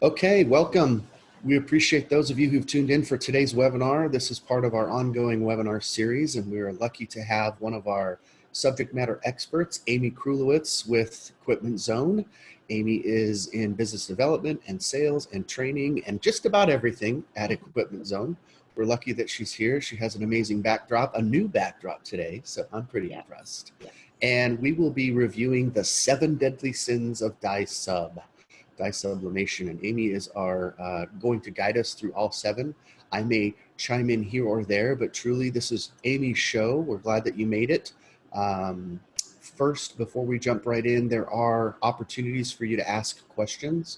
Okay, welcome. We appreciate those of you who've tuned in for today's webinar. This is part of our ongoing webinar series, and we are lucky to have one of our subject matter experts, Amy Krulewitz with Equipment Zone. Amy is in business development and sales and training and just about everything at Equipment Zone. We're lucky that she's here. She has an amazing backdrop, a new backdrop today, so I'm pretty impressed. And we will be reviewing the 7 deadly sins of dye-sublimation, and Amy is going to guide us through all 7. I may chime in here or there, but truly this is Amy's show. We're glad that you made it. First, before we jump right in, there are opportunities for you to ask questions.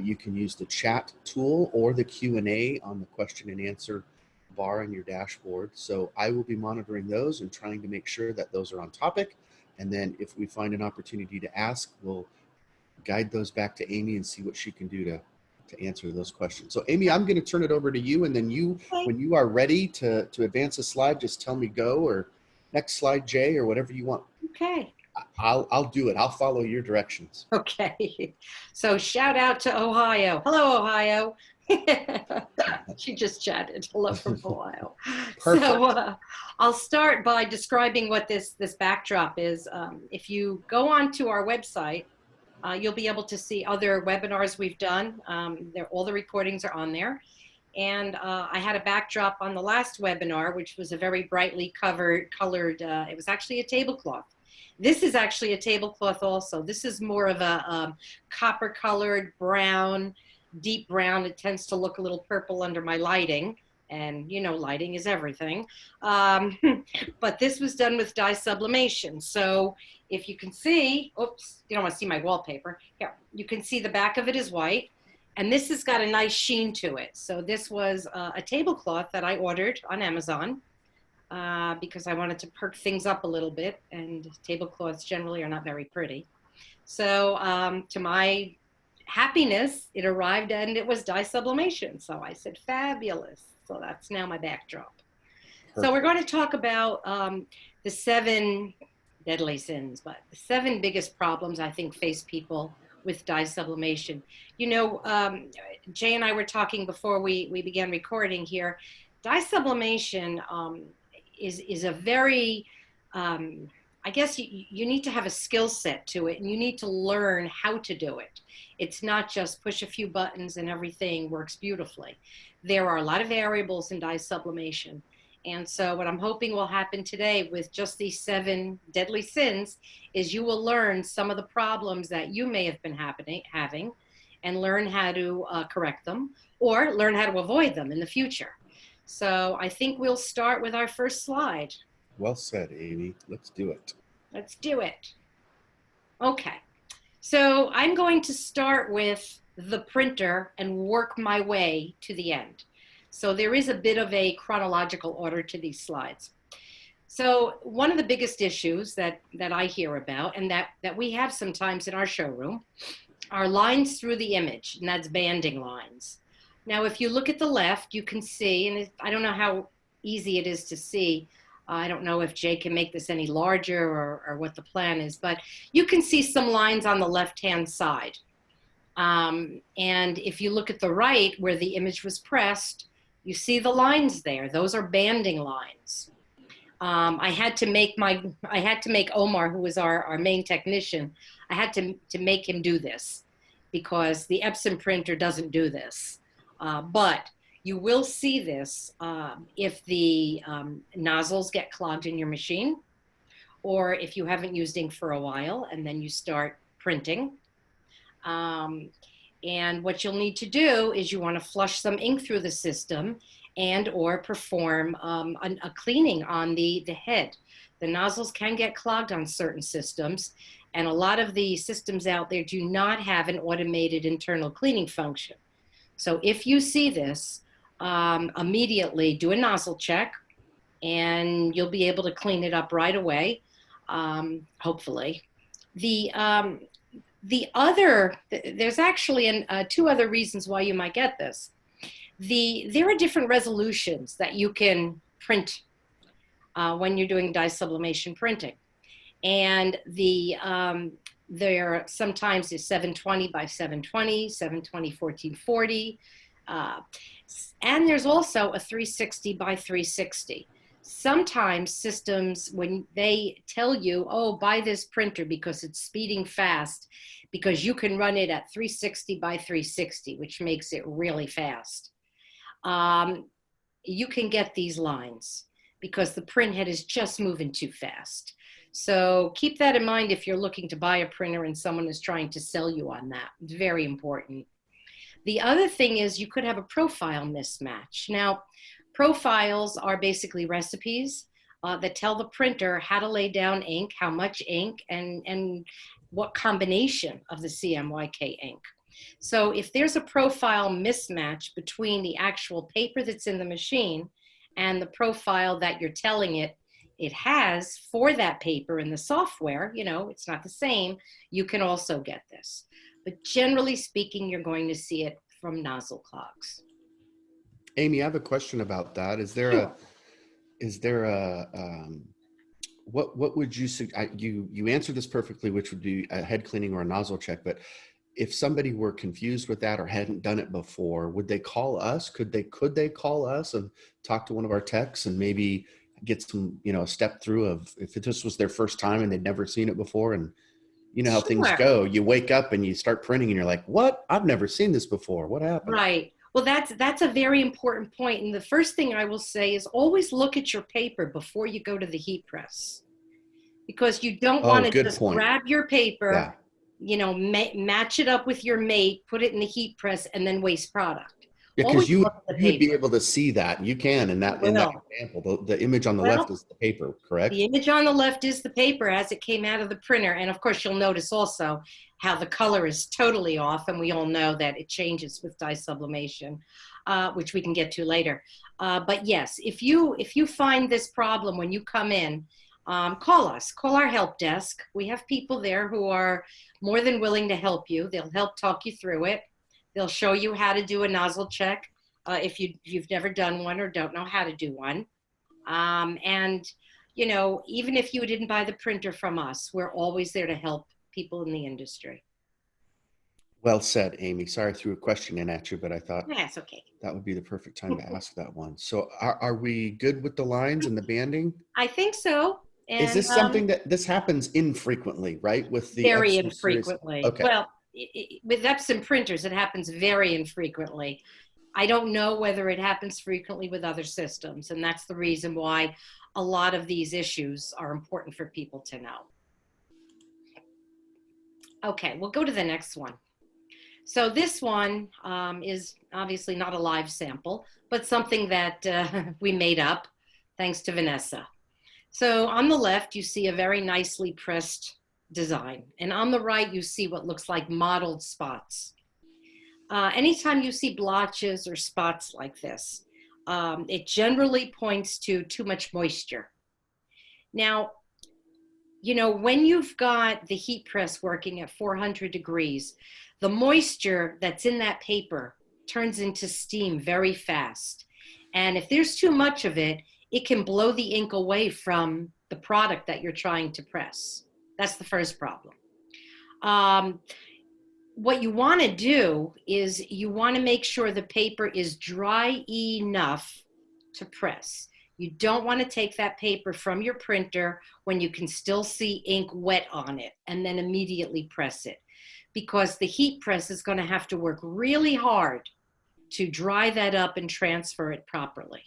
You can use the chat tool or the Q&A on the question and answer bar in your dashboard. So I will be monitoring those and trying to make sure that those are on topic. And then if we find an opportunity to ask, we'll guide those back to Amy and see what she can do to answer those questions. So Amy, I'm going to turn it over to you, and then when you are ready to advance a slide, just tell me go, or next slide, Jay, or whatever you want. Okay. I'll do it. I'll follow your directions. Okay. So shout out to Ohio. Hello, Ohio. She just chatted. Hello from Ohio. Perfect. So I'll start by describing what this backdrop is. If you go onto our website, you'll be able to see other webinars we've done. All the recordings are on there. And I had a backdrop on the last webinar, which was a very brightly colored, it was actually a tablecloth. This is actually a tablecloth also. This is more of a copper colored brown, deep brown. It tends to look a little purple under my lighting. And you know, lighting is everything. But this was done with dye sublimation. So if you can see, oops, you don't want to see my wallpaper. Here, you can see the back of it is white. And this has got a nice sheen to it. So this was a tablecloth that I ordered on Amazon because I wanted to perk things up a little bit. And tablecloths generally are not very pretty. So to my happiness, it arrived and it was dye sublimation. So I said, fabulous. So that's now my backdrop. Perfect. So we're going to talk about the 7 deadly sins, but the 7 biggest problems I think face people with dye sublimation. You know, Jay and I were talking before we began recording here. Dye sublimation is a very, I guess you need to have a skill set to it, and you need to learn how to do it. It's not just push a few buttons and everything works beautifully. There are a lot of variables in dye sublimation. And so what I'm hoping will happen today with just these 7 deadly sins is you will learn some of the problems that you may have been having and learn how to correct them or learn how to avoid them in the future. So I think we'll start with our first slide. Well said, Amy. Let's do it. Let's do it. Okay. So I'm going to start with the printer and work my way to the end. So there is a bit of a chronological order to these slides. So one of the biggest issues that I hear about and that we have sometimes in our showroom are lines through the image, and that's banding lines. Now, if you look at the left, you can see, and I don't know how easy it is to see. I don't know if Jay can make this any larger or what the plan is, but you can see some lines on the left-hand side. And if you look at the right where the image was pressed, you see the lines there. Those are banding lines. I had to make Omar, who was our main technician, I had to make him do this because the Epson printer doesn't do this. But you will see this if the nozzles get clogged in your machine, or if you haven't used ink for a while and then you start printing. And what you'll need to do is you want to flush some ink through the system and or perform a cleaning on the head. The nozzles can get clogged on certain systems, and a lot of the systems out there do not have an automated internal cleaning function. So if you see this, immediately do a nozzle check and you'll be able to clean it up right away, hopefully. There's actually 2 other reasons why you might get this. There are different resolutions that you can print when you're doing dye sublimation printing. And There sometimes is 720 by 720, 720, 1440. And there's also a 360 by 360. Sometimes systems, when they tell you, oh, buy this printer because it's speeding fast, because you can run it at 360 by 360, which makes it really fast. You can get these lines because the print head is just moving too fast. So keep that in mind if you're looking to buy a printer and someone is trying to sell you on that. It's very important. The other thing is you could have a profile mismatch. Now, profiles are basically recipes that tell the printer how to lay down ink, how much ink, and what combination of the CMYK ink. So if there's a profile mismatch between the actual paper that's in the machine and the profile that you're telling it has for that paper in the software, you know, it's not the same, you can also get this. But generally speaking, you're going to see it from nozzle clogs. Amy, I have a question about that. What would you you answered this perfectly, which would be a head cleaning or a nozzle check, but if somebody were confused with that or hadn't done it before, would they call us? Could they call us and talk to one of our techs and maybe get some, you know, a step through of if this was their first time and they'd never seen it before? And you know how things go. You wake up and you start printing and you're like, what? I've never seen this before. What happened? Right. Well, that's a very important point. And the first thing I will say is always look at your paper before you go to the heat press, because you don't want to just grab your paper, you know, match it up with your mate, put it in the heat press, and then waste product. Yeah, because you'd be able to see that. You can in that example. The image on the left is the paper, correct? The image on the left is the paper as it came out of the printer. And of course, you'll notice also how the color is totally off. And we all know that it changes with dye sublimation, which we can get to later. But yes, if you find this problem when you come in, call us, call our help desk. We have people there who are more than willing to help you. They'll help talk you through it. They'll show you how to do a nozzle check if you've never done one or don't know how to do one. And, you know, even if you didn't buy the printer from us, we're always there to help people in the industry. Well said, Amy. Sorry I threw a question in at you, but I thought that's okay. That would be the perfect time to ask that one. So are we good with the lines and the banding? I think so. And, is this something that this happens infrequently, right? With the very infrequently. Okay. Well, with Epson printers, it happens very infrequently. I don't know whether it happens frequently with other systems, and that's the reason why a lot of these issues are important for people to know. Okay, we'll go to the next one. So this one is obviously not a live sample, but something that we made up thanks to Vanessa. So on the left, you see a very nicely pressed design. And on the right, you see what looks like mottled spots. Anytime you see blotches or spots like this, it generally points to too much moisture. Now, you know, when you've got the heat press working at 400 degrees, the moisture that's in that paper turns into steam very fast. And if there's too much of it, it can blow the ink away from the product that you're trying to press. That's the first problem. What you want to do is you want to make sure the paper is dry enough to press. You don't want to take that paper from your printer when you can still see ink wet on it and then immediately press it, because the heat press is going to have to work really hard to dry that up and transfer it properly.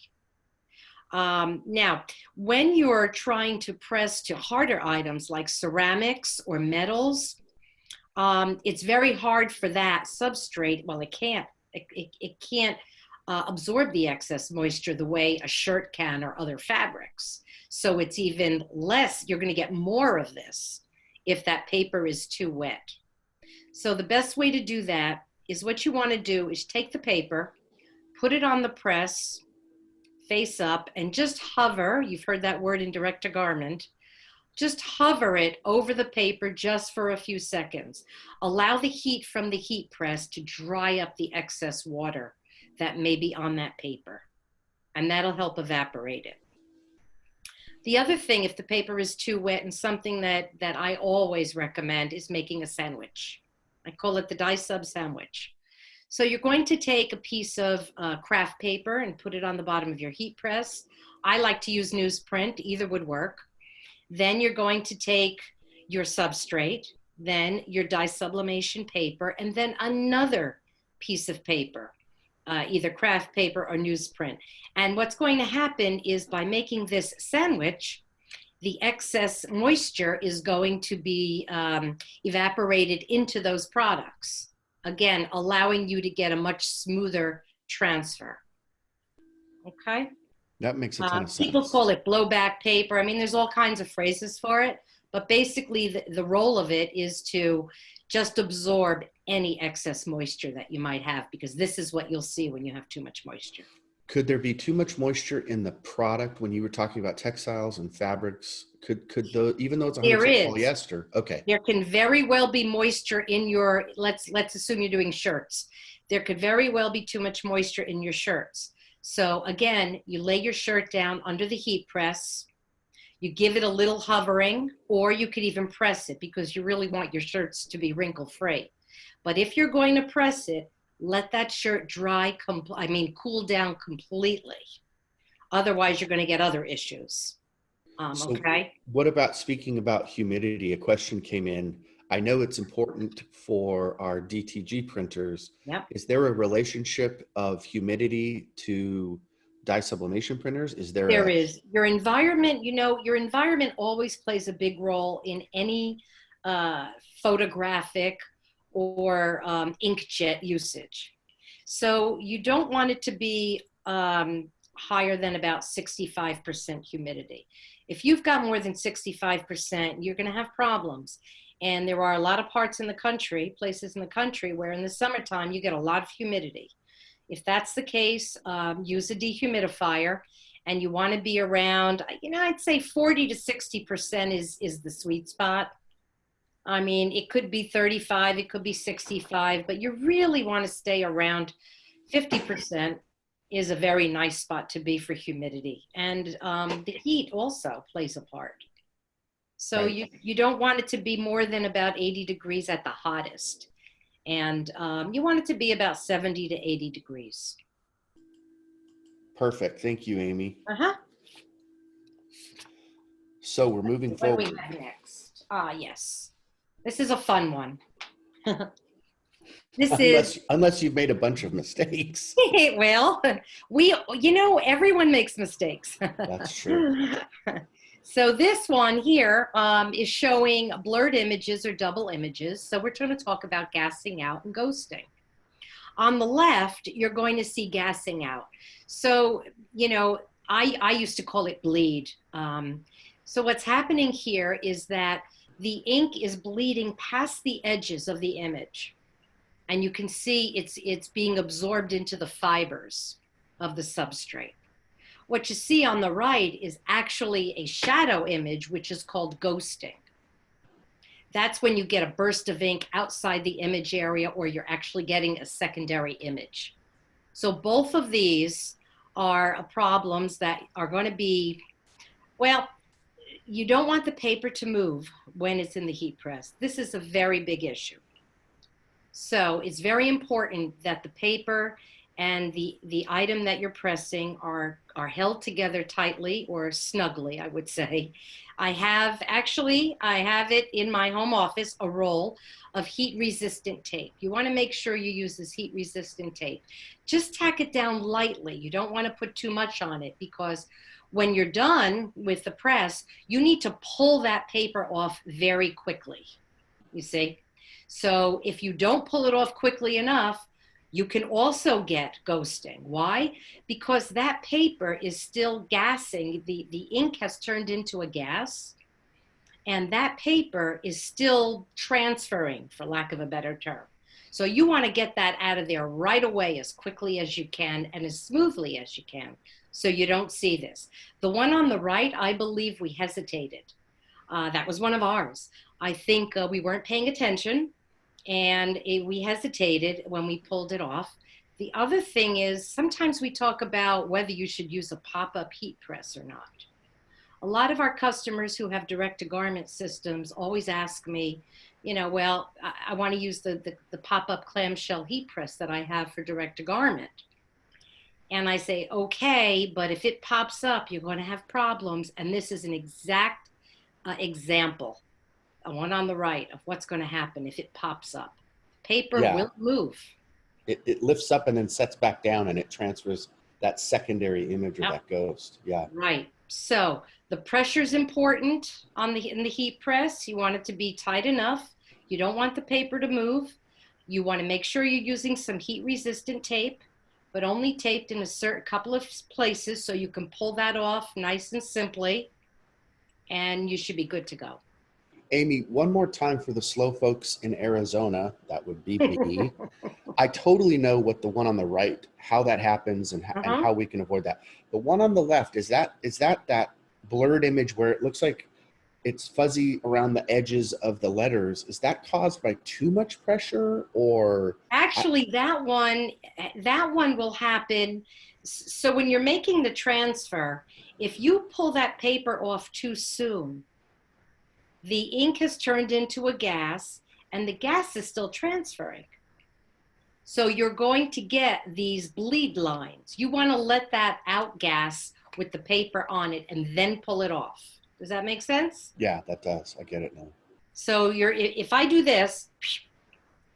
Now, when you're trying to press to harder items like ceramics or metals, it's very hard for that substrate. Well, it can't absorb the excess moisture the way a shirt can or other fabrics. So it's even less, you're going to get more of this if that paper is too wet. So the best way to do that is what you want to do is take the paper, put it on the press, face up, and just hover. You've heard that word in direct to garment. Just hover it over the paper just for a few seconds. Allow the heat from the heat press to dry up the excess water that may be on that paper, and that'll help evaporate it. The other thing, if the paper is too wet, and something that I always recommend, is making a sandwich. I call it the dye sub sandwich. So you're going to take a piece of craft paper and put it on the bottom of your heat press. I like to use newsprint, either would work. Then you're going to take your substrate, then your dye sublimation paper, and then another piece of paper, either craft paper or newsprint. And what's going to happen is, by making this sandwich, the excess moisture is going to be evaporated into those products. Again, allowing you to get a much smoother transfer. Okay? That makes a ton of sense. People call it blowback paper. I mean, there's all kinds of phrases for it, but basically the role of it is to just absorb any excess moisture that you might have, because this is what you'll see when you have too much moisture. Could there be too much moisture in the product when you were talking about textiles and fabrics? Could those, even though it's 100% polyester? Okay. There can very well be moisture in your, let's assume you're doing shirts. There could very well be too much moisture in your shirts. So again, you lay your shirt down under the heat press, you give it a little hovering, or you could even press it, because you really want your shirts to be wrinkle free. But if you're going to press it, let that shirt dry, cool down completely. Otherwise, you're going to get other issues. Okay. What about, speaking about humidity? A question came in. I know it's important for our DTG printers. Yep. Is there a relationship of humidity to dye sublimation printers? There is. Your environment, your environment always plays a big role in any photographic or inkjet usage. So you don't want it to be higher than about 65% humidity. If you've got more than 65%, you're going to have problems. And there are a lot of parts in the country, places in the country, where in the summertime you get a lot of humidity. If that's the case, use a dehumidifier, and you want to be around, I'd say 40 to 60% is the sweet spot. I mean, it could be 35, it could be 65, but you really want to stay around 50% is a very nice spot to be for humidity. And the heat also plays a part. So right. you don't want it to be more than about 80 degrees at the hottest. And you want it to be about 70 to 80 degrees. Perfect. Thank you, Amy. Uh-huh. So we're moving forward. What do we have next? This is a fun one. Unless you've made a bunch of mistakes. Well, everyone makes mistakes. That's true. So this one here is showing blurred images or double images. So we're going to talk about gassing out and ghosting. On the left, you're going to see gassing out. So, I used to call it bleed. So what's happening here is that the ink is bleeding past the edges of the image. And you can see it's being absorbed into the fibers of the substrate. What you see on the right is actually a shadow image, which is called ghosting. That's when you get a burst of ink outside the image area, or you're actually getting a secondary image. So both of these are problems that are going to be, well, you don't want the paper to move when it's in the heat press. This is a very big issue. So it's very important that the paper and the item that you're pressing are held together tightly, or snugly, I would say. I have it in my home office, a roll of heat-resistant tape. You want to make sure you use this heat-resistant tape. Just tack it down lightly. You don't want to put too much on it, because when you're done with the press, you need to pull that paper off very quickly, you see? So if you don't pull it off quickly enough, you can also get ghosting. Why? Because that paper is still gassing. The ink has turned into a gas, and that paper is still transferring, for lack of a better term. So you want to get that out of there right away, as quickly as you can and as smoothly as you can, so you don't see this. The one on the right, I believe we hesitated. That was one of ours. I think we weren't paying attention, and we hesitated when we pulled it off. The other thing is, sometimes we talk about whether you should use a pop-up heat press or not. A lot of our customers who have direct-to-garment systems always ask me, well, I want to use the pop-up clamshell heat press that I have for direct-to-garment. And I say, okay, but if it pops up, you're going to have problems. And this is an exact example, one on the right, of what's going to happen if it pops up. Paper Yeah. will move. It lifts up and then sets back down, and it transfers that secondary image or Yep. that ghost. Yeah. Right. So the pressure is important in the heat press. You want it to be tight enough. You don't want the paper to move. You want to make sure you're using some heat resistant tape, but only taped in a certain couple of places so you can pull that off nice and simply, and you should be good to go. Amy, one more time for the slow folks in Arizona, that would be me. I totally know what the one on the right, how that happens and how we can avoid that. The one on the left, is that blurred image where it looks like it's fuzzy around the edges of the letters? Is that caused by too much pressure, or? Actually, that one will happen. So when you're making the transfer, if you pull that paper off too soon, the ink has turned into a gas and the gas is still transferring. So you're going to get these bleed lines. You want to let that outgas with the paper on it and then pull it off. Does that make sense? Yeah, that does. I get it now. So if I do this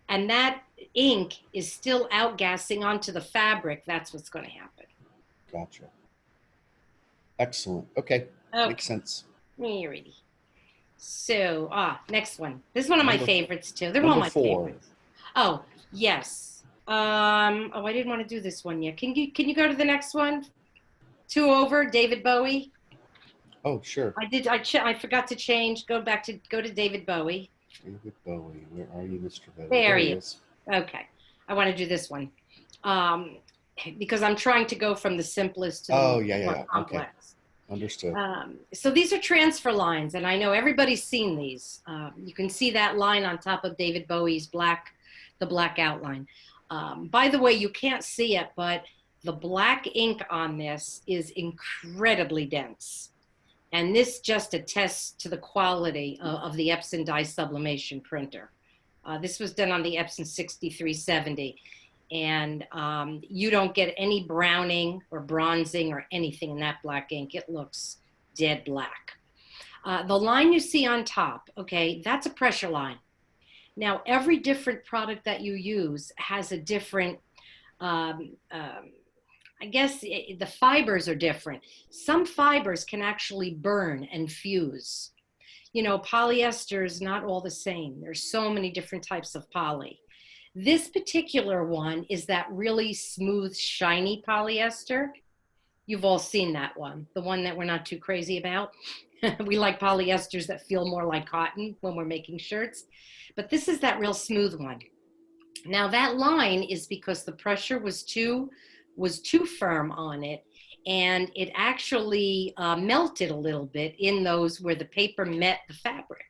and that ink is still outgassing onto the fabric, that's what's going to happen. Gotcha. Excellent. Okay. Makes sense. Alrighty. So, next one. This is one of my favorites too. They're all my 4. favorites. Oh, yes. I didn't want to do this one yet. Can you go to the next one? 2 over, David Bowie. Oh, sure. I forgot to change. Go to David Bowie. David Bowie. Where are you, Mr. Bowie? There he is. Okay. I want to do this one. Because I'm trying to go from the simplest to the more complex. Okay. Understood. So these are transfer lines, and I know everybody's seen these. You can see that line on top of David Bowie's the black outline. By the way, you can't see it, but the black ink on this is incredibly dense. And this just attests to the quality of the Epson dye-sublimation printer. This was done on the Epson 6370. And you don't get any browning or bronzing or anything in that black ink. It looks dead black. The line you see on top, okay, that's a pressure line. Now, every different product that you use has a different, I guess the fibers are different. Some fibers can actually burn and fuse. Polyester is not all the same. There's so many different types of poly. This particular one is that really smooth, shiny polyester. You've all seen that one, the one that we're not too crazy about. We like polyesters that feel more like cotton when we're making shirts. But this is that real smooth one. Now that line is because the pressure was too firm on it, and it actually melted a little bit in those where the paper met the fabric.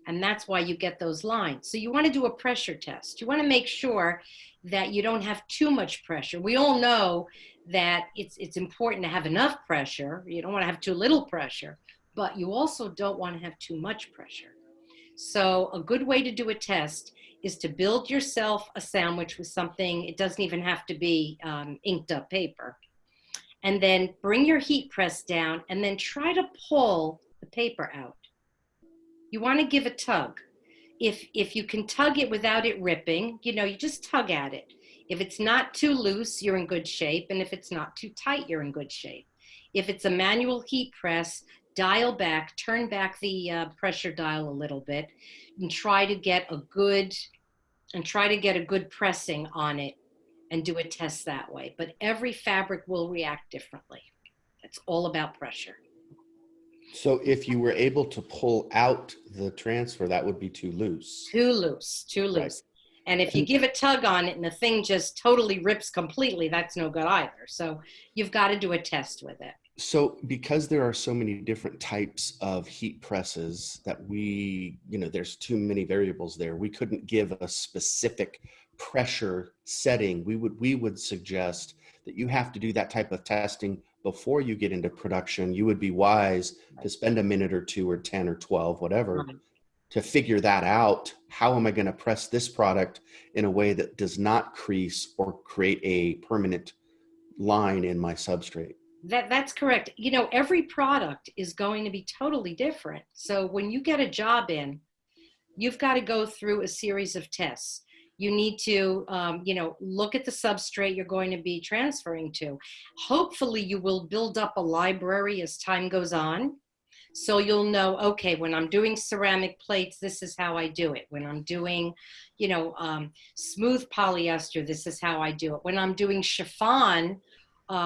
And that's why you get those lines. So you want to do a pressure test. You want to make sure that you don't have too much pressure. We all know that it's important to have enough pressure. You don't want to have too little pressure, but you also don't want to have too much pressure. So a good way to do a test is to build yourself a sandwich with something. It doesn't even have to be inked up paper. And then bring your heat press down and then try to pull the paper out. You want to give a tug. If you can tug it without it ripping, you just tug at it. If it's not too loose, you're in good shape. And if it's not too tight, you're in good shape. If it's a manual heat press, turn back the pressure dial a little bit and try to get a good pressing on it and do a test that way. But every fabric will react differently. It's all about pressure. So if you were able to pull out the transfer, that would be too loose. Too loose. Right. And if you give a tug on it and the thing just totally rips completely, that's no good either. So you've got to do a test with it. So because there are so many different types of heat presses that there's too many variables there, we couldn't give a specific pressure setting. We would suggest that you have to do that type of testing before you get into production, you would be wise to spend a minute or two or 10 or 12, whatever, Right. to figure that out. How am I going to press this product in a way that does not crease or create a permanent line in my substrate? That's correct. You know, every product is going to be totally different. So when you get a job in, you've got to go through a series of tests. You need to, you know, look at the substrate you're going to be transferring to. Hopefully you will build up a library as time goes on. So you'll know, okay, when I'm doing ceramic plates, this is how I do it. When I'm doing, you know, smooth polyester, this is how I do it. When I'm doing chiffon,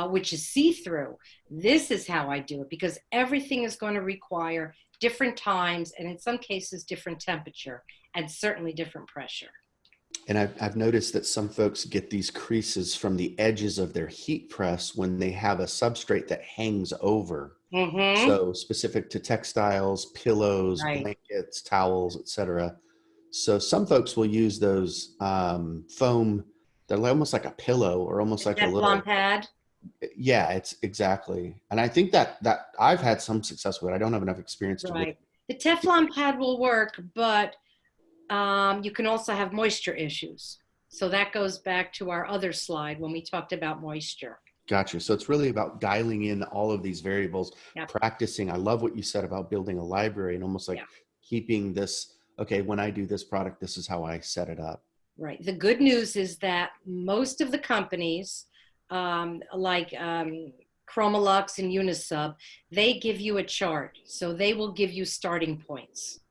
which is see-through, this is how I do it, because everything is going to require different times, and in some cases, different temperature, and certainly different pressure. And I've noticed that some folks get these creases from the edges of their heat press when they have a substrate that hangs over. Mm-hmm. So specific to textiles, pillows, Right. blankets, towels, etc. So some folks will use those foam. They're almost like a pillow or almost like a little. Teflon pad. Yeah, it's exactly. And I think that I've had some success with it. I don't have enough experience to really. Right. The Teflon pad will work, but you can also have moisture issues. So that goes back to our other slide when we talked about moisture. Gotcha. So it's really about dialing in all of these variables, Yep. practicing. I love what you said about building a library and almost like Yeah. keeping this, okay, when I do this product, this is how I set it up. Right. The good news is that most of the companies, like Chromolux and Unisub, they give you a chart. So they will give you starting points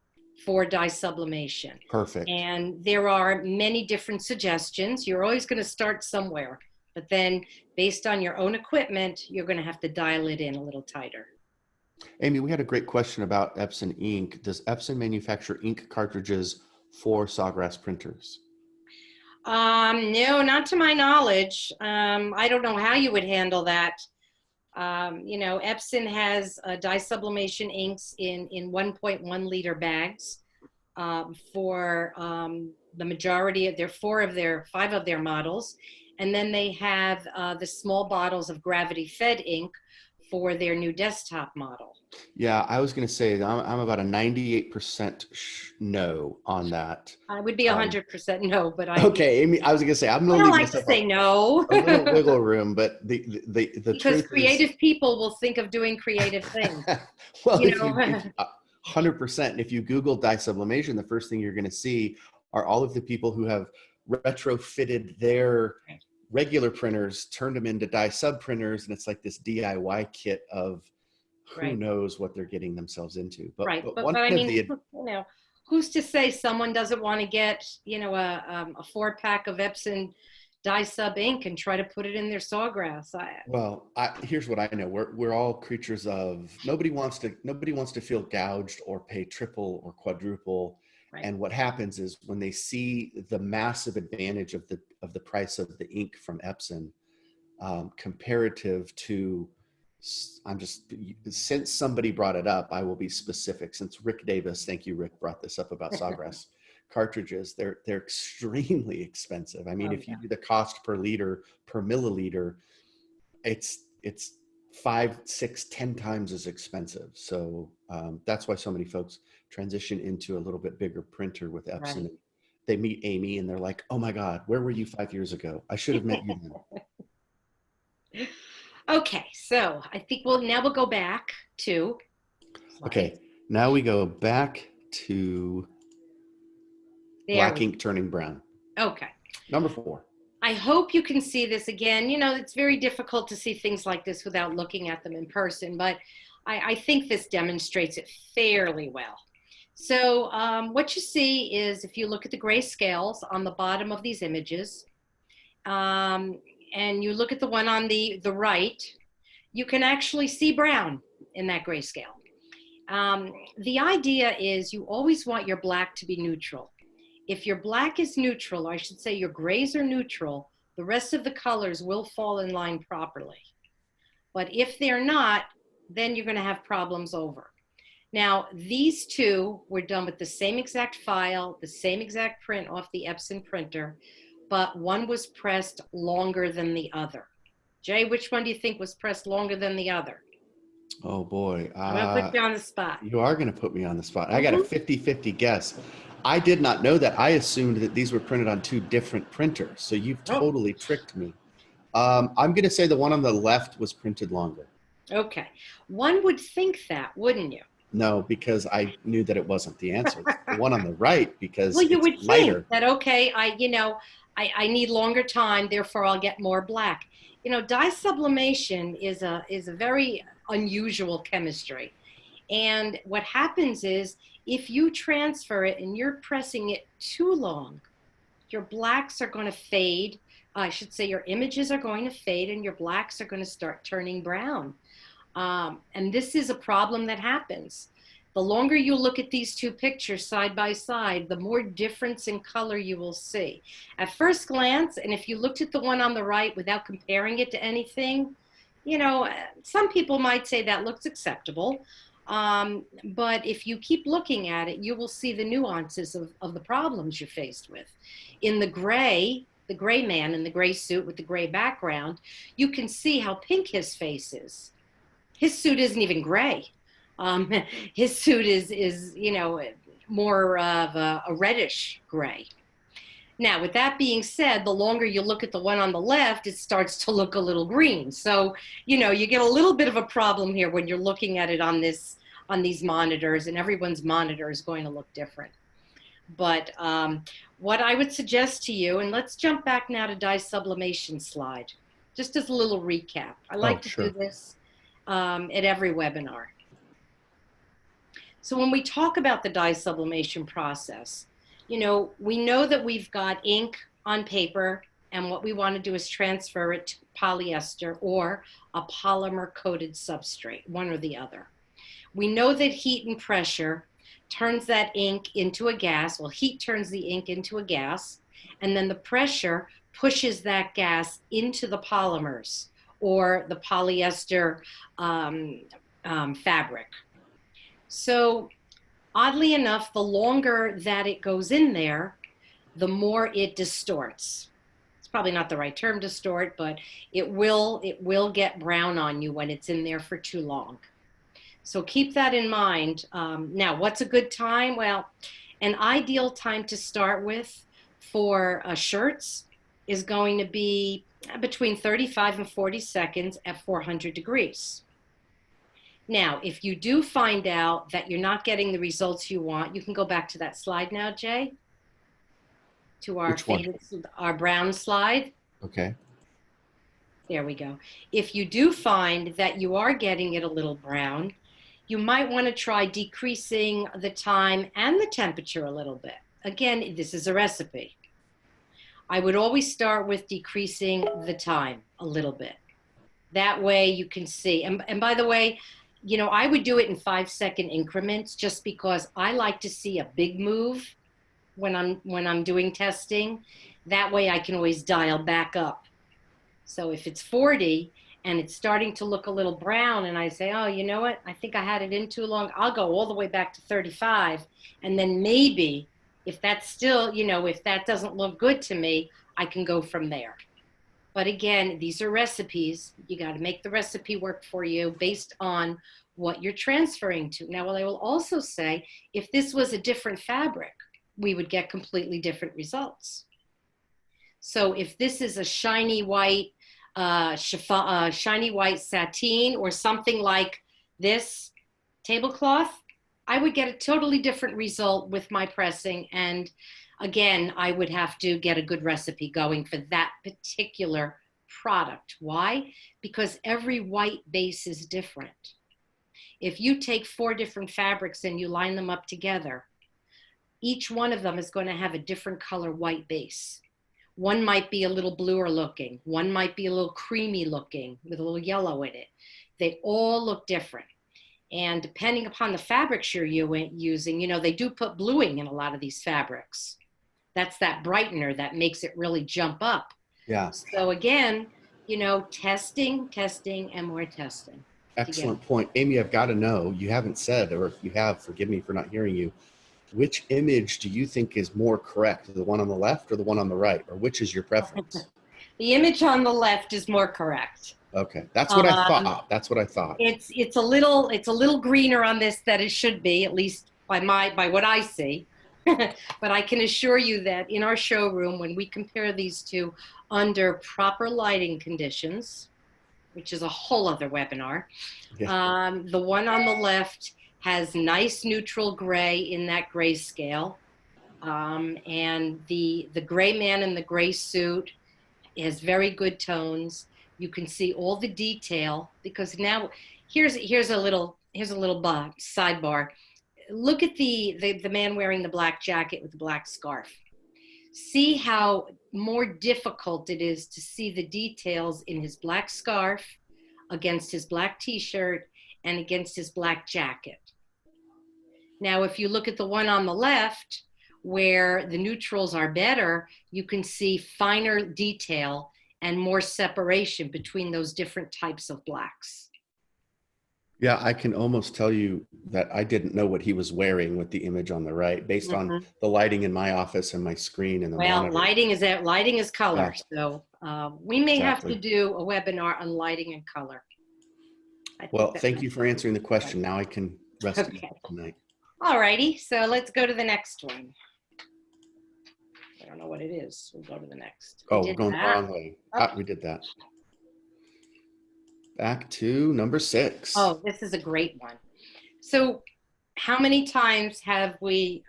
for dye sublimation. Perfect. And there are many different suggestions. You're always going to start somewhere, but then based on your own equipment, you're going to have to dial it in a little tighter. Amy, we had a great question about Epson ink. Does Epson manufacture ink cartridges for Sawgrass printers? No, not to my knowledge. I don't know how you would handle that. You know, Epson has dye sublimation inks in 1.1 liter bags for the majority of five of their models. And then they have the small bottles of gravity fed ink for their new desktop model. Yeah, I was going to say I'm about a 98% no on that. I would be 100% no, but okay, Amy, I was going to say I'm going I to don't leave like to myself say no. a little wiggle room, but the Because truth creative is, people will think of doing creative things. well, You if know? you 100%, if you Google dye sublimation, the first thing you're going to see are all of the people who have retrofitted their regular printers, turned them into dye sub printers, and it's like this DIY kit of who knows what they're getting themselves into. But but I mean, you know, who's to say someone doesn't want to get, you know, a 4-pack of Epson dye sub ink and try to put it in their sawgrass? Here's what I know: we're all creatures of nobody wants to feel gouged or pay triple or quadruple. Right. And what happens is when they see the massive advantage of the price of the ink from Epson, comparative to, since somebody brought it up, I will be specific. Since Rick Davis, thank you, Rick, brought this up about Sawgrass cartridges, they're extremely expensive. I mean, if you do the cost per liter per milliliter, it's 5, 6, 10 times as expensive. So that's why so many folks transition into a little bit bigger printer with Epson. Right. They meet Amy and they're like, oh my God, where were you 5 years ago? I should have met you then. Okay, so I think we'll go back to slides. Okay, now we go back to black ink turning brown. Okay. Number 4. I hope you can see this again. You know, it's very difficult to see things like this without looking at them in person, but I think this demonstrates it fairly well. So what you see is, if you look at the gray scales on the bottom of these images, and you look at the one on the right, you can actually see brown in that gray scale. The idea is you always want your black to be neutral. If your black is neutral, or I should say your grays are neutral, the rest of the colors will fall in line properly. But if they're not, then you're going to have problems over. Now, these two were done with the same exact file, the same exact print off the Epson printer, but one was pressed longer than the other. Jay, which one do you think was pressed longer than the other? Oh boy. I'm going to put you on the spot. You are going to put me on the spot. I got a 50-50 guess. I did not know that. I assumed that these were printed on two different printers. So you've Oh, totally tricked me. I'm going to say the one on the left was printed longer. okay. One would think that, wouldn't you? No, because I knew that it wasn't the answer. The one on the right, because Well, you it's would lighter. think that, okay, I need longer time, therefore I'll get more black. Dye sublimation is a very unusual chemistry. And what happens is if you transfer it and you're pressing it too long, your blacks are going to fade. I should say your images are going to fade and your blacks are going to start turning brown. And this is a problem that happens. The longer you look at these two pictures side by side, the more difference in color you will see. At first glance, and if you looked at the one on the right without comparing it to anything, some people might say that looks acceptable. But if you keep looking at it, you will see the nuances of the problems you're faced with. In the gray man in the gray suit with the gray background, you can see how pink his face is. His suit isn't even gray. His suit is more of a reddish gray. Now, with that being said, the longer you look at the one on the left, it starts to look a little green. So, you get a little bit of a problem here when you're looking at it on these monitors, and everyone's monitor is going to look different. But what I would suggest to you, and let's jump back now to dye sublimation slide, just as a little recap. I like to do this at every webinar. So when we talk about the dye sublimation process, we know that we've got ink on paper, and what we want to do is transfer it to polyester or a polymer coated substrate, one or the other. We know that heat and pressure turns that ink into a gas. Well, heat turns the ink into a gas, and then the pressure pushes that gas into the polymers or the polyester fabric. So oddly enough, the longer that it goes in there, the more it distorts. It's probably not the right term, distort, but it will get brown on you when it's in there for too long. So keep that in mind. Now, what's a good time? Well, an ideal time to start with for shirts is going to be between 35 and 40 seconds at 400 degrees. Now, if you do find out that you're not getting the results you want, you can go back to that slide now, Jay, to our our brown slide. Okay. There we go. If you do find that you are getting it a little brown, you might want to try decreasing the time and the temperature a little bit. Again, this is a recipe. I would always start with decreasing the time a little bit. That way you can see. And by the way, I would do it in 5-second increments just because I like to see a big move when I'm doing testing. That way I can always dial back up. So if it's 40 and it's starting to look a little brown and I say, oh, you know what? I think I had it in too long. I'll go all the way back to 35. And then maybe if that's still, if that doesn't look good to me, I can go from there. But again, these are recipes. You got to make the recipe work for you based on what you're transferring to. Now, what I will also say, if this was a different fabric, we would get completely different results. So if this is a shiny white, shiny white sateen or something like this tablecloth, I would get a totally different result with my pressing. And again, I would have to get a good recipe going for that particular product. Why? Because every white base is different. If you take 4 different fabrics and you line them up together, each one of them is going to have a different color white base. One might be a little bluer looking. One might be a little creamy looking with a little yellow in it. They all look different. And depending upon the fabrics you're using, they do put bluing in a lot of these fabrics. That's that brightener that makes it really jump up. Yeah. So again, testing, and more testing. Excellent point. Amy, I've got to know, you haven't said, or if you have, forgive me for not hearing you, which image do you think is more correct, the one on the left or the one on the right, or which is your preference? The image on the left is more correct. Okay, that's what I Um, thought. That's what I thought. it's a little greener on this than it should be, at least by what I see. But I can assure you that in our showroom, when we compare these two under proper lighting conditions, which is a whole other webinar, Yeah. the one on the left has nice neutral gray in that gray scale. And the gray man in the gray suit has very good tones. You can see all the detail because now here's a little sidebar. Look at the man wearing the black jacket with the black scarf. See how more difficult it is to see the details in his black scarf against his black t-shirt and against his black jacket. Now, if you look at the one on the left, where the neutrals are better, you can see finer detail and more separation between those different types of blacks. Yeah, I can almost tell you that I didn't know what he was wearing with the image on the right, based on the lighting in my office and my screen and the monitor. Lighting is color. Yeah. So we may have to do a webinar on lighting and color. Well, thank you for answering the question. Now I can rest tonight. All righty, so let's go to the next one. I don't know what it is. We'll go to the next. Oh, we're going the wrong way. Oh. We did that. Back to number 6. Oh, this is a great one. So how many times have we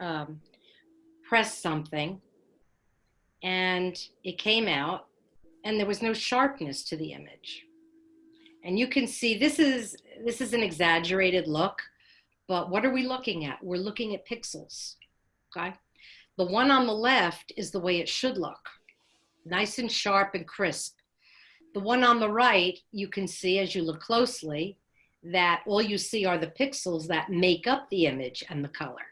pressed something and it came out and there was no sharpness to the image? And you can see this is an exaggerated look, but what are we looking at? We're looking at pixels, okay? The one on the left is the way it should look, nice and sharp and crisp. The one on the right, you can see as you look closely that all you see are the pixels that make up the image and the color.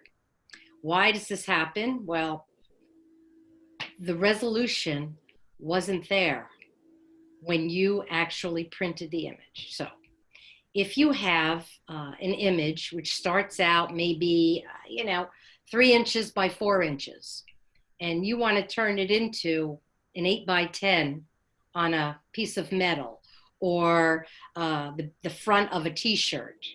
Why does this happen? Well, the resolution wasn't there when you actually printed the image. So if you have an image which starts out maybe, 3 inches by 4 inches, and you want to turn it into an 8 by 10 on a piece of metal or the front of a t-shirt,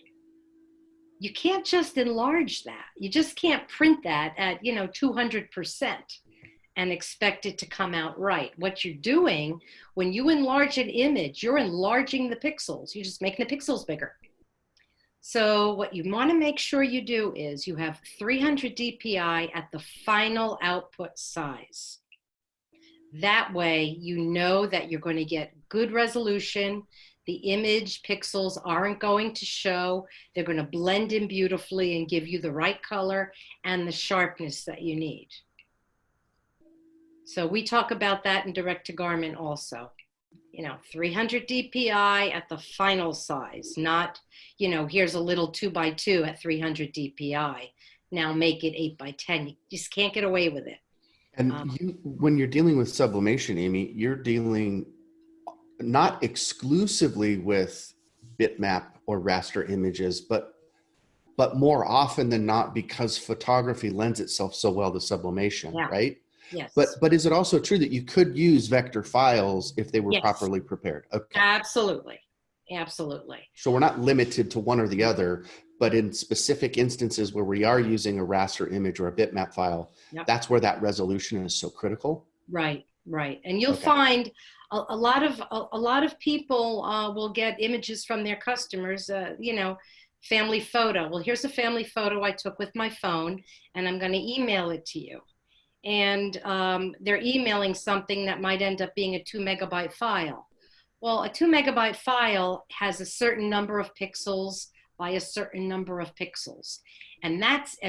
you can't just enlarge that. You just can't print that at 200% and expect it to come out right. What you're doing when you enlarge an image, you're enlarging the pixels. You're just making the pixels bigger. So what you want to make sure you do is you have 300 dpi at the final output size. That way, you know that you're going to get good resolution. The image pixels aren't going to show. They're going to blend in beautifully and give you the right color and the sharpness that you need. So we talk about that in direct to garment also. 300 dpi at the final size, not, here's a little 2 by 2 at 300 dpi. Now make it 8 by 10. You just can't get away with it. And when you're dealing with sublimation, Amy, you're dealing not exclusively with bitmap or raster images, but more often than not, because photography lends itself so well to sublimation, right? Yes. But is it also true that you could use vector files if they were properly prepared? Okay. Absolutely. Absolutely. So we're not limited to one or the other, but in specific instances where we are using a raster image or a bitmap file, that's where that resolution is so critical. Right, right. And you'll find a lot of people will get images from their customers, family photo. Well, here's a family photo I took with my phone, and I'm going to email it to you. And they're emailing something that might end up being a 2 megabyte file. Well, a 2 megabyte file has a certain number of pixels by a certain number of pixels. And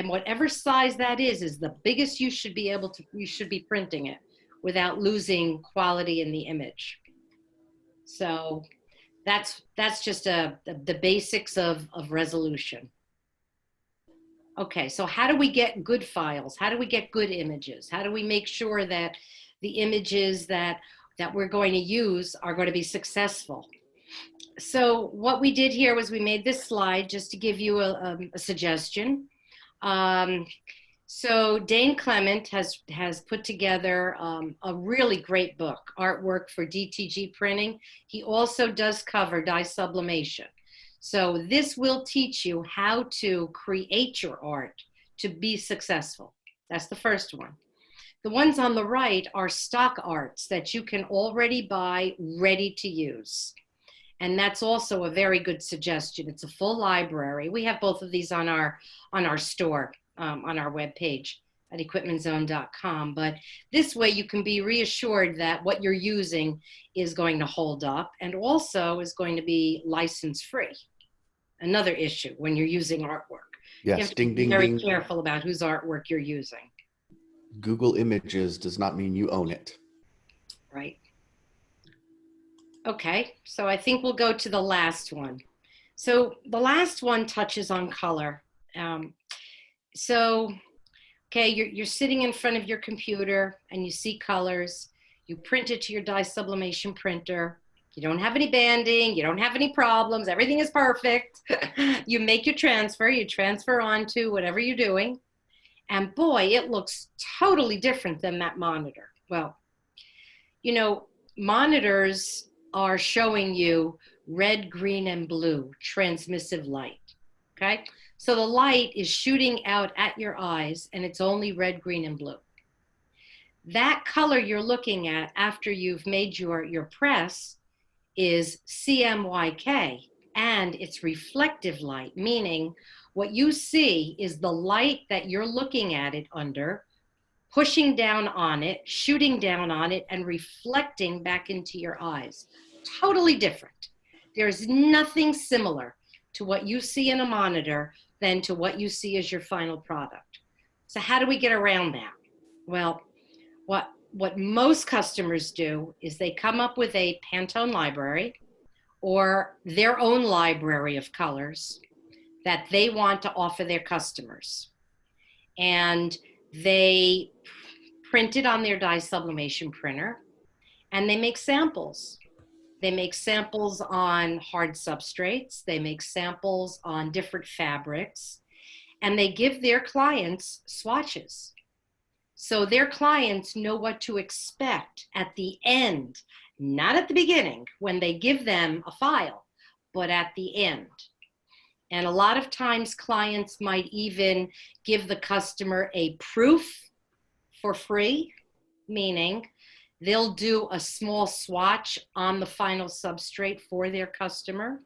whatever size that is the biggest you should be printing it without losing quality in the image. So that's just the basics of resolution. Okay, so how do we get good files? How do we get good images? How do we make sure that the images that we're going to use are going to be successful? So what we did here was we made this slide just to give you a suggestion. So Dane Clement has put together a really great book, Artwork for DTG Printing. He also does cover dye sublimation. So this will teach you how to create your art to be successful. That's the first one. The ones on the right are stock arts that you can already buy ready to use. And that's also a very good suggestion. It's a full library. We have both of these on our store, on our webpage at equipmentzone.com. But this way you can be reassured that what you're using is going to hold up and also is going to be license free. Another issue when you're using artwork. Yes, you have to ding, be ding, very ding. careful about whose artwork you're using. Google Images does not mean you own it. Right. Okay, so I think we'll go to the last one. So the last one touches on color. Okay, you're sitting in front of your computer and you see colors. You print it to your dye sublimation printer. You don't have any banding. You don't have any problems. Everything is perfect. You make your transfer. You transfer onto whatever you're doing. And boy, it looks totally different than that monitor. Well, you know, monitors are showing you red, green, and blue transmissive light, okay? So the light is shooting out at your eyes and it's only red, green, and blue. That color you're looking at after you've made your press is CMYK, and it's reflective light, meaning what you see is the light that you're looking at it under, pushing down on it, shooting down on it, and reflecting back into your eyes. Totally different. There's nothing similar to what you see in a monitor than to what you see as your final product. So how do we get around that? Well, what most customers do is they come up with a Pantone library or their own library of colors that they want to offer their customers. And they print it on their dye sublimation printer, and they make samples. They make samples on hard substrates. They make samples on different fabrics, and they give their clients swatches. So their clients know what to expect at the end, not at the beginning when they give them a file, but at the end. And a lot of times clients might even give the customer a proof for free, meaning they'll do a small swatch on the final substrate for their customer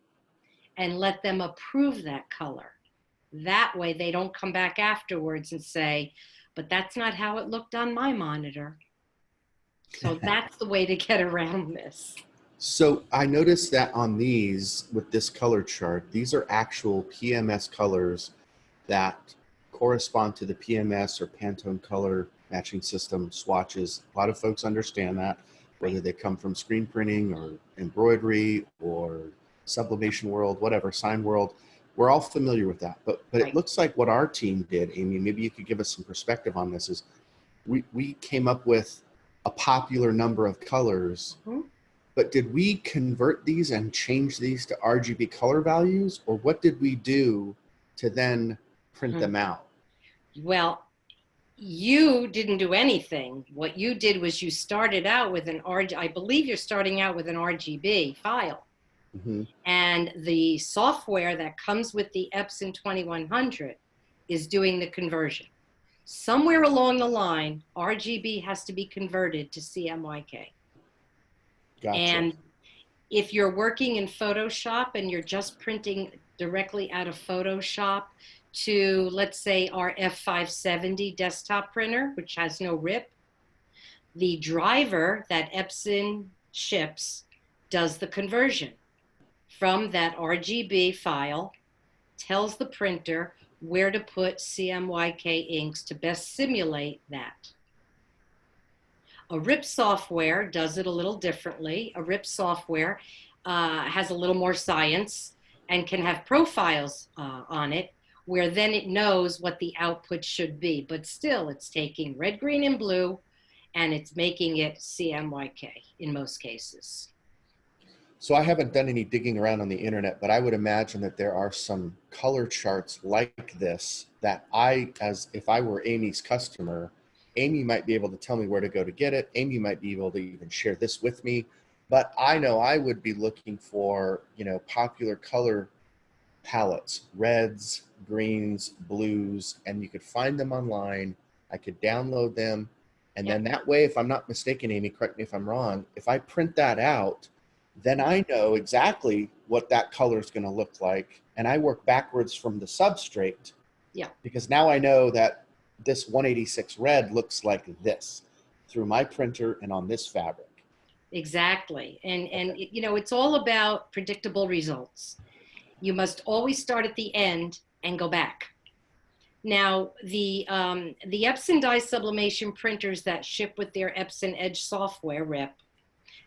and let them approve that color. That way they don't come back afterwards and say, but that's not how it looked on my monitor. So that's the way to get around this. So I noticed that on these, with this color chart, these are actual PMS colors that correspond to the PMS or Pantone color matching system swatches. A lot of folks understand that, whether they come from screen printing or embroidery or sublimation world, whatever, sign world. We're all familiar with that. But Right. It looks like what our team did, Amy, maybe you could give us some perspective on this, is we came up with a popular number of colors. Mm-hmm. But did we convert these and change these to RGB color values, or what did we do to then print them out? Well, you didn't do anything. What you did was you started out with an I believe you're starting out with an RGB file. Mm-hmm. And the software that comes with the Epson 2100 is doing the conversion. Somewhere along the line, RGB has to be converted to CMYK. Gotcha. And if you're working in Photoshop and you're just printing directly out of Photoshop to, let's say, our F570 desktop printer, which has no rip, the driver that Epson ships does the conversion from that RGB file, tells the printer where to put CMYK inks to best simulate that. A RIP software does it a little differently. A RIP software has a little more science and can have profiles on it, where then it knows what the output should be. But still, it's taking red, green, and blue, and it's making it CMYK in most cases. So I haven't done any digging around on the internet, but I would imagine that there are some color charts like this that as if I were Amy's customer, Amy might be able to tell me where to go to get it. Amy might be able to even share this with me. But I know I would be looking for, popular color palettes, reds, greens, blues, and you could find them online. I could download them. And Yep. then that way, if I'm not mistaken, Amy, correct me if I'm wrong, if I print that out, then I know exactly what that color is going to look like. And I work backwards from the substrate. Yeah. Because now I know that this 186 red looks like this through my printer and on this fabric. Exactly. And it's all about predictable results. You must always start at the end and go back. Now, the Epson dye sublimation printers that ship with their Epson Edge software, RIP,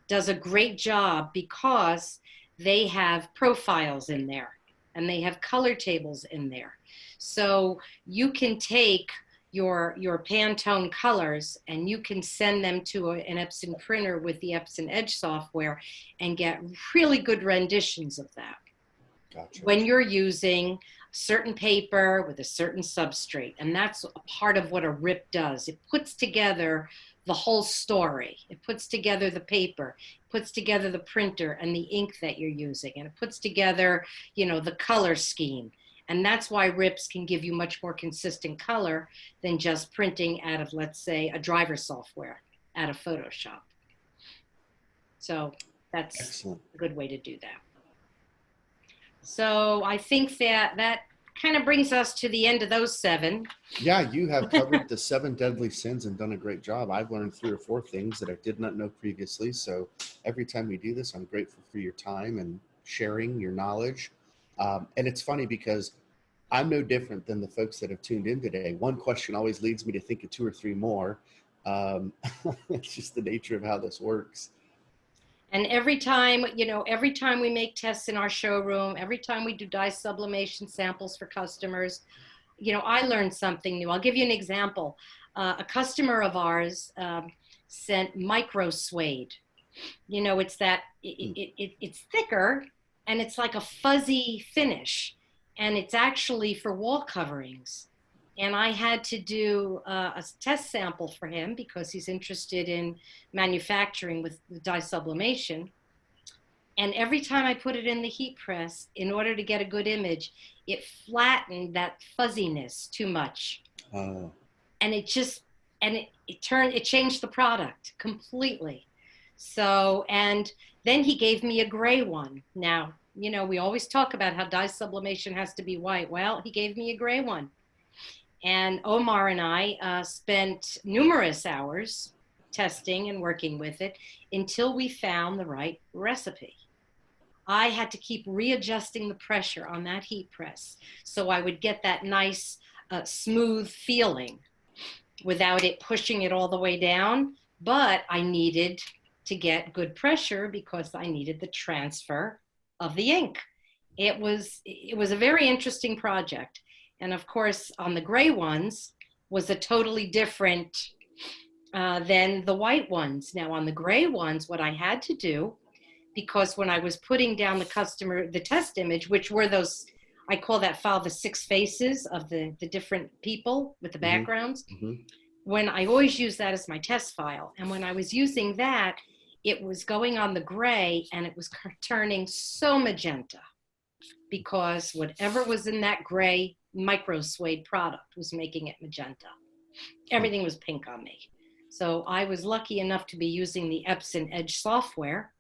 does a great job because they have profiles in there and they have color tables in there. So you can take your Pantone colors and you can send them to an Epson printer with the Epson Edge software and get really good renditions of that. Gotcha. When you're using certain paper with a certain substrate. And that's a part of what a RIP does. It puts together the whole story. It puts together the paper, puts together the printer and the ink that you're using, and it puts together, the color scheme. And that's why RIPs can give you much more consistent color than just printing out of, let's say, a driver software out of Photoshop. So that's excellent. A good way to do that. So I think that kind of brings us to the end of those 7. Yeah, you have covered the 7 deadly sins and done a great job. I've learned 3 or 4 things that I did not know previously. So every time we do this, I'm grateful for your time and sharing your knowledge. And it's funny because I'm no different than the folks that have tuned in today. One question always leads me to think of 2 or 3 more. It's just the nature of how this works. And every time we make tests in our showroom, every time we do dye sublimation samples for customers, I learned something new. I'll give you an example. A customer of ours sent micro suede. It's that it's thicker and it's like a fuzzy finish, and it's actually for wall coverings. And I had to do a test sample for him because he's interested in manufacturing with dye sublimation. And every time I put it in the heat press, in order to get a good image, it flattened that fuzziness too much. Oh. And it changed the product completely. So, and then he gave me a gray one. Now, we always talk about how dye sublimation has to be white. Well, he gave me a gray one. And Omar and I spent numerous hours testing and working with it until we found the right recipe. I had to keep readjusting the pressure on that heat press so I would get that nice smooth feeling without it pushing it all the way down. But I needed to get good pressure because I needed the transfer of the ink. It was a very interesting project. And of course, on the gray ones was a totally different than the white ones. Now on the gray ones, what I had to do, because when I was putting down the test image, which were those, I call that file the 6 faces of the different people with the backgrounds. Mm-hmm. When I always use that as my test file. And when I was using that, it was going on the gray and it was turning so magenta because whatever was in that gray micro suede product was making it magenta. Everything was pink on me. So I was lucky enough to be using the Epson Edge software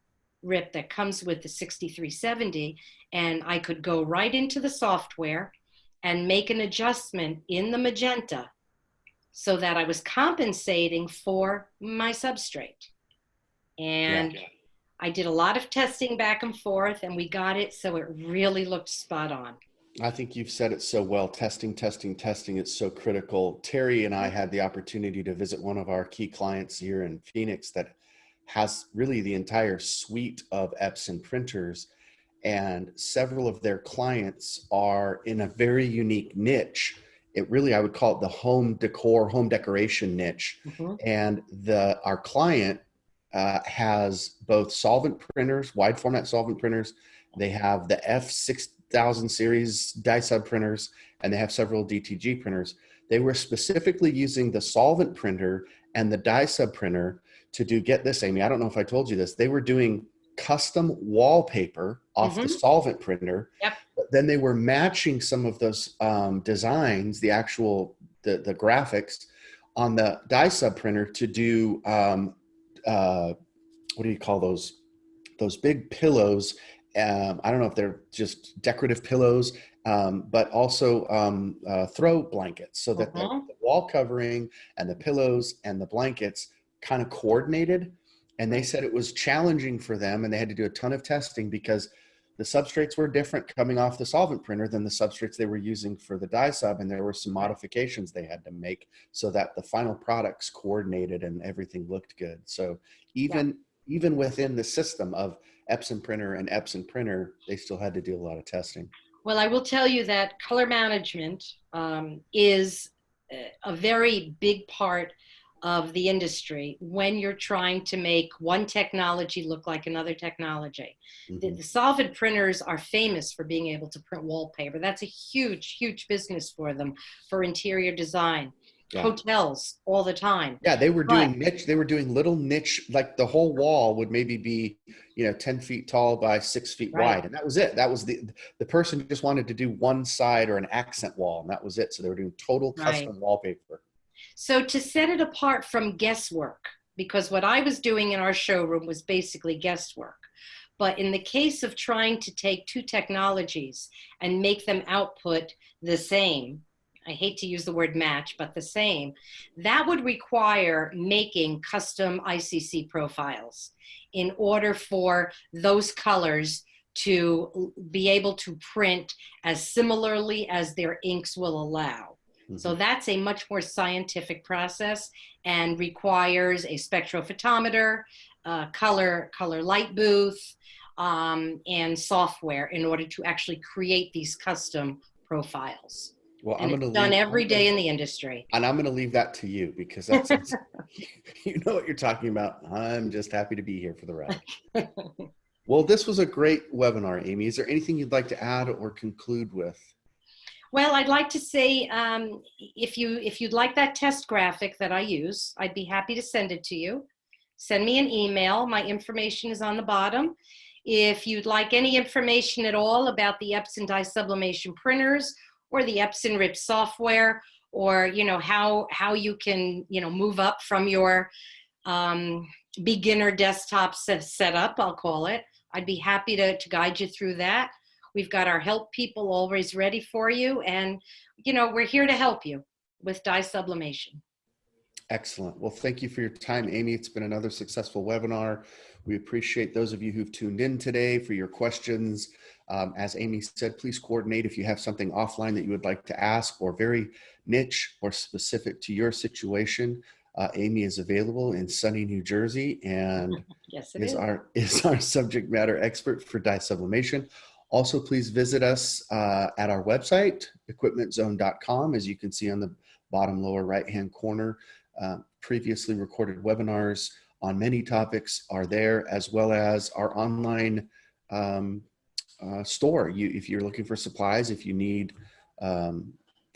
RIP that comes with the 6370, and I could go right into the software and make an adjustment in the magenta so that I was compensating for my substrate. And I did a lot of testing back and forth, and we got it so it really looked spot on. I think you've said it so well. Testing. It's so critical. Terry and I had the opportunity to visit one of our key clients here in Phoenix that has really the entire suite of Epson printers, and several of their clients are in a very unique niche. It really, I would call it the home decor, home decoration niche. Mm-hmm. And our client has both solvent printers, wide format solvent printers. They have the F6000 series dye-sub printers, and they have several DTG printers. They were specifically using the solvent printer and the dye-sub printer to do, get this, Amy, I don't know if I told you this, they were doing custom wallpaper off the solvent printer. Yep. But then they were matching some of those designs, the actual, the graphics on the dye-sub printer to do, what do you call those big pillows? I don't know if they're just decorative pillows, but also throw blankets, so that the wall covering and the pillows and the blankets kind of coordinated. And they said it was challenging for them, and they had to do a ton of testing because the substrates were different coming off the solvent printer than the substrates they were using for the dye sub. And there were some modifications they had to make so that the final products coordinated and everything looked good. So even within the system of Epson printer and Epson printer, they still had to do a lot of testing. Well, I will tell you that color management is a very big part of the industry when you're trying to make one technology look like another technology. The solvent printers are famous for being able to print wallpaper. That's a huge, huge business for them, for interior design. Hotels all the time. Yeah, they were doing niche. They were doing little niche, like the whole wall would maybe be, 10 feet tall by 6 feet wide, and that was it. That was the person just wanted to do one side or an accent wall, and that was it. So they were doing total custom wallpaper. So to set it apart from guesswork, because what I was doing in our showroom was basically guesswork. But in the case of trying to take two technologies and make them output the same, I hate to use the word match, but the same, that would require making custom ICC profiles in order for those colors to be able to print as similarly as their inks will allow. So that's a much more scientific process and requires a spectrophotometer, color light booth, and software in order to actually create these custom profiles. Well, and it's done every day in the industry. And I'm going to leave that to you because that's you know what you're talking about. I'm just happy to be here for the ride. Well, this was a great webinar, Amy. Is there anything you'd like to add or conclude with? Well, I'd like to say, if you'd like that test graphic that I use, I'd be happy to send it to you. Send me an email. My information is on the bottom. If you'd like any information at all about the Epson dye-sublimation printers or the Epson RIP software, or how you can move up from your beginner desktop setup, I'll call it, I'd be happy to guide you through that. We've got our help people always ready for you. And, we're here to help you with dye sublimation. Excellent. Well, thank you for your time, Amy. It's been another successful webinar. We appreciate those of you who've tuned in today for your questions. As Amy said, please coordinate if you have something offline that you would like to ask or very niche or specific to your situation. Amy is available in sunny New Jersey and yes, is our subject matter expert for dye sublimation. Also, please visit us at our website, equipmentzone.com. As you can see on the bottom lower right-hand corner, previously recorded webinars on many topics are there, as well as our online store. If you're looking for supplies, if you need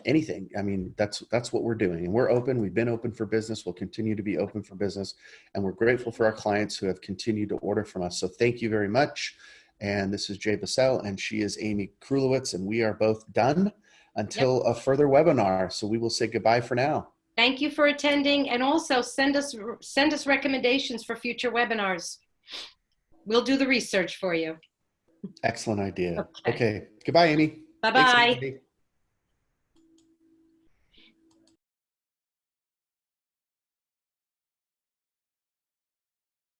anything, I mean, that's what we're doing. And we're open. We've been open for business. We'll continue to be open for business. And we're grateful for our clients who have continued to order from us. So thank you very much. And this is Jay Bassell, and she is Amy Krulewitz, and we are both done until a further webinar. So we will say goodbye for now. Thank you for attending, and also send us recommendations for future webinars. We'll do the research for you. Excellent idea. Okay. Goodbye, Amy. Bye-bye. Thanks,